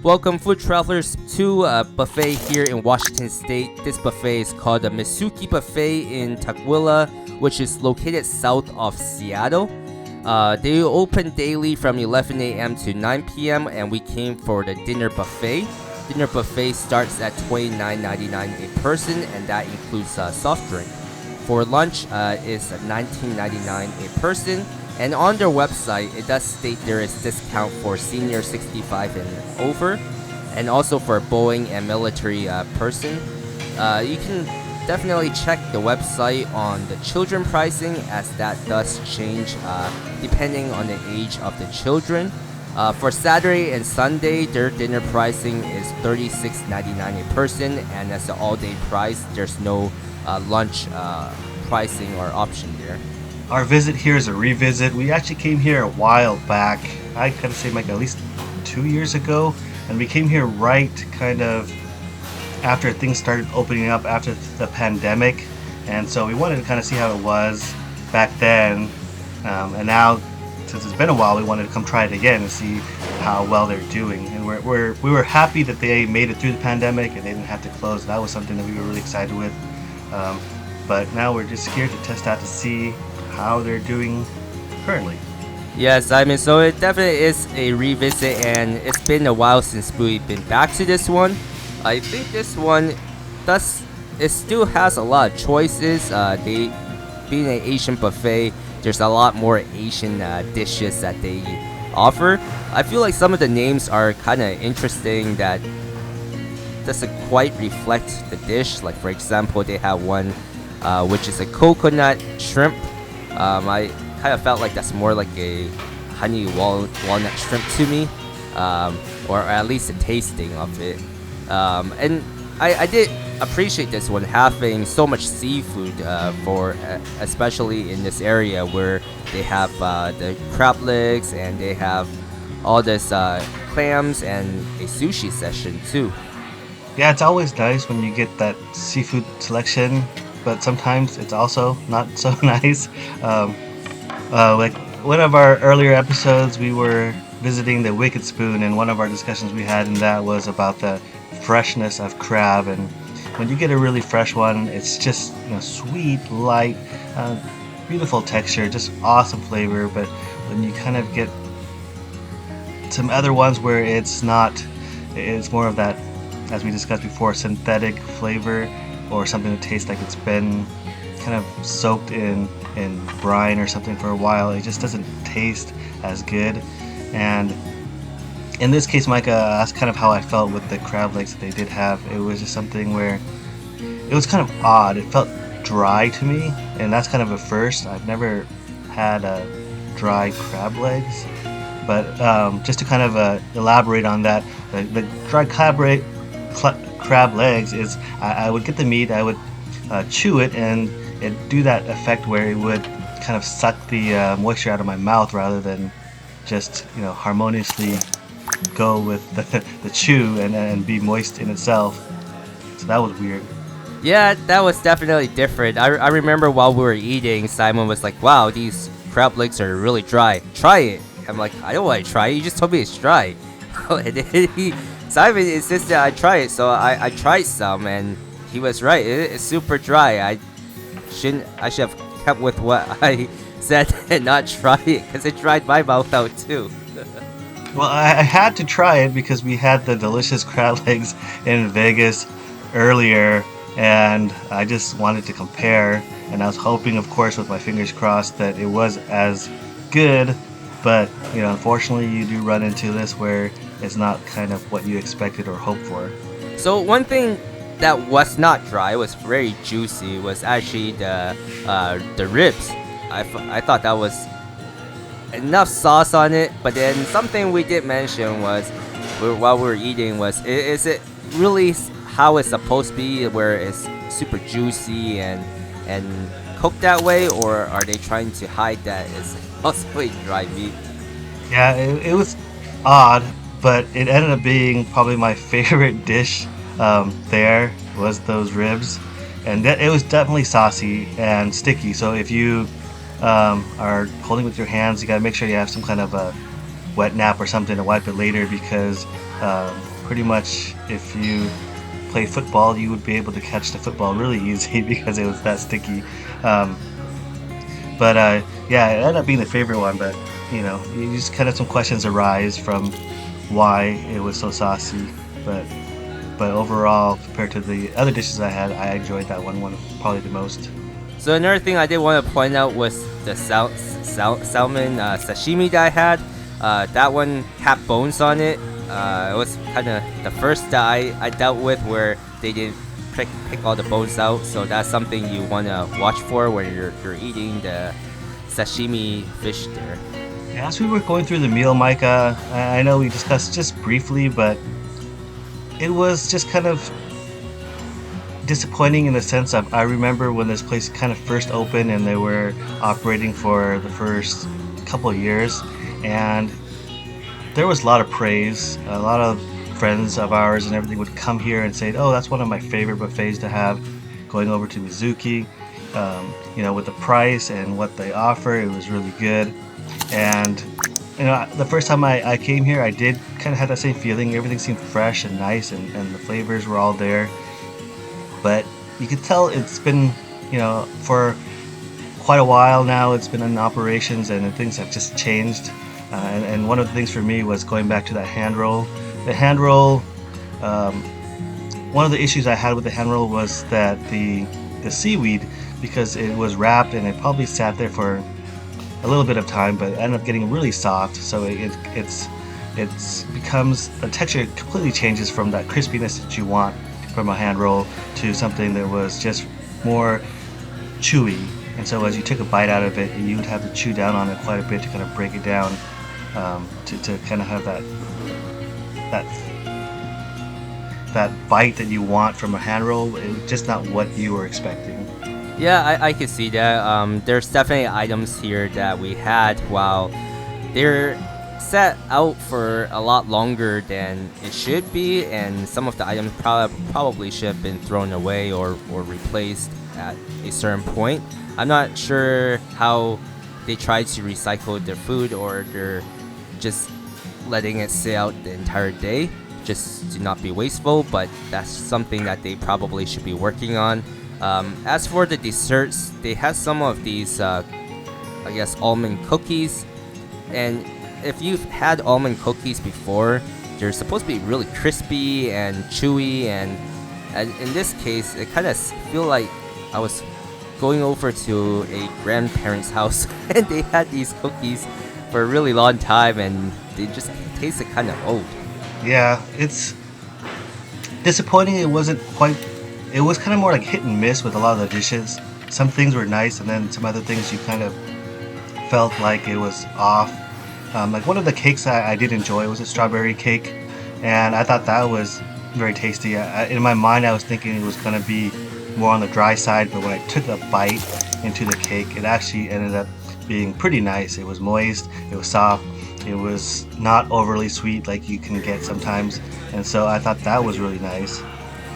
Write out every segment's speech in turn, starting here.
Welcome, food travelers, to a buffet here in Washington State. This buffet is called the Mizuki Buffet in Tukwila, which is located south of Seattle. They open daily from 11 a.m. to 9 p.m. and we came for the dinner buffet. Dinner buffet starts at $29.99 a person, and that includes soft drink. For lunch, is $19.99 a person. And on their website, it does state there is discount for senior 65 and over, and also for Boeing and military person. You can definitely check the website on the children pricing, as that does change depending on the age of the children. For Saturday and Sunday, their dinner pricing is $36.99 a person, and as an all-day price, there's no lunch pricing or option there. Our visit here is a revisit. We actually came here a while back. I gotta say, like, at least 2 years ago, and we came here right kind of after things started opening up after the pandemic, and so we wanted to kind of see how it was back then. And now, since it's been a while, we wanted to come try it again and see how well they're doing. And we were happy that they made it through the pandemic and they didn't have to close. That was something that we were really excited with. But now we're just here to test out to see how they're doing currently. Yes, Simon, so it definitely is a revisit, and it's been a while since we've been back to this one. I think this one still has a lot of choices. They, being an Asian buffet, there's a lot more Asian dishes that they offer. I feel like some of the names are kind of interesting that doesn't quite reflect the dish. Like, for example, they have one which is a coconut shrimp. I kind of felt like that's more like a honey walnut shrimp to me, or at least a tasting of it. And I did appreciate this one, having so much seafood for especially in this area where they have the crab legs and they have all this clams and a sushi session too. Yeah, it's always nice when you get that seafood selection, but sometimes it's also not so nice. Like one of our earlier episodes, we were visiting the Wicked Spoon, and one of our discussions we had in that was about the freshness of crab. And when you get a really fresh one, it's just, sweet, light, beautiful texture, just awesome flavor. But when you kind of get some other ones where it's more of that, as we discussed before, synthetic flavor, or something that tastes like it's been kind of soaked in brine or something for a while, it just doesn't taste as good. And in this case, Micah, that's kind of how I felt with the crab legs that they did have. It was just something where it was kind of odd. It felt dry to me, and that's kind of a first. I've never had dry crab legs. But just to kind of elaborate on that, the dry crab legs is, I would get the meat, I would chew it, and it do that effect where it would kind of suck the moisture out of my mouth rather than just harmoniously go with the chew and be moist in itself. So that was weird. Yeah, that was definitely different. I remember while we were eating, Simon was like, wow, these crab legs are really dry. Try it. I'm like, I don't want to try it. You just told me it's dry. And then Simon insisted I try it, so I tried some, and he was right. It's super dry. I should have kept with what I said and not try it, because it dried my mouth out too. Well, I had to try it because we had the delicious crab legs in Vegas earlier, and I just wanted to compare, and I was hoping, of course, with my fingers crossed, that it was as good. But unfortunately, you do run into this where it's not kind of what you expected or hoped for. So one thing that was not dry, was very juicy, was actually the ribs. I thought that was enough sauce on it. But then something we did mention was, while we were eating, was, is it really how it's supposed to be, where it's super juicy and cooked that way, or are they trying to hide that it's also a dry meat? Yeah, it was odd, but it ended up being probably my favorite dish. There was those ribs, and it was definitely saucy and sticky. So if you are holding with your hands, you gotta make sure you have some kind of a wet nap or something to wipe it later, because Pretty much, if you play football, you would be able to catch the football really easy because it was that sticky. Um, but yeah, it ended up being the favorite one. But you just kind of some questions arise from why it was so saucy. But but overall, compared to the other dishes I had, I enjoyed that one probably the most. So another thing I did want to point out was the salmon sashimi that I had. That one had bones on it. It was kind of the first that I dealt with where they didn't pick all the bones out. So that's something you want to watch for when you're eating the sashimi fish there. As we were going through the meal, Micah, I know we discussed just briefly, but it was just kind of disappointing in the sense of I remember when this place kind of first opened and they were operating for the first couple of years, and there was a lot of praise. A lot of friends of ours and everything would come here and say, "Oh, that's one of my favorite buffets to have." Going over to Mizuki, with the price and what they offer, it was really good. And the first time I came here, I did kind of have that same feeling. Everything seemed fresh and nice, and the flavors were all there. But you could tell it's been, for quite a while now. It's been in operations, and things have just changed. And one of the things for me was going back to that hand roll. The hand roll, one of the issues I had with the hand roll was that the seaweed, because it was wrapped and it probably sat there for a little bit of time, but it ended up getting really soft. So it's becomes the texture completely changes from that crispiness that you want from a hand roll to something that was just more chewy. And so as you took a bite out of it, you would have to chew down on it quite a bit to kind of break it down, to kind of have that bite that you want from a hand roll. It's just not what you were expecting. Yeah, I can see that. There's definitely items here that we had while they're set out for a lot longer than it should be, and some of the items probably should have been thrown away or replaced at a certain point. I'm not sure how they try to recycle their food, or they're just letting it sit out the entire day just to not be wasteful, but that's something that they probably should be working on. As for the desserts, they have some of these, almond cookies. And if you've had almond cookies before, they're supposed to be really crispy and chewy. And in this case, it kind of feel like I was going over to a grandparent's house and they had these cookies for a really long time and they just tasted kind of old. Yeah, it's disappointing. It wasn't quite. It was kind of more like hit and miss with a lot of the dishes. Some things were nice, and then some other things you kind of felt like it was off. Like one of the cakes I did enjoy was a strawberry cake, and I thought that was very tasty. In my mind, I was thinking it was going to be more on the dry side, but when I took a bite into the cake, it actually ended up being pretty nice. It was moist, it was soft, it was not overly sweet like you can get sometimes, and so I thought that was really nice.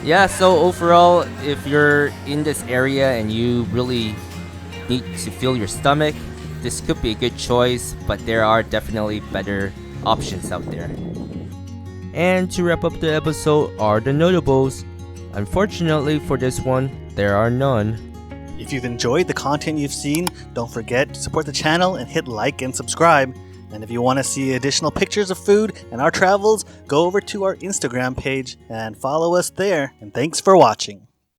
Yeah, so overall, if you're in this area and you really need to fill your stomach, this could be a good choice, but there are definitely better options out there. And to wrap up the episode are the notables. Unfortunately for this one, there are none. If you've enjoyed the content you've seen, don't forget to support the channel and hit like and subscribe. And if you want to see additional pictures of food and our travels, go over to our Instagram page and follow us there. And thanks for watching.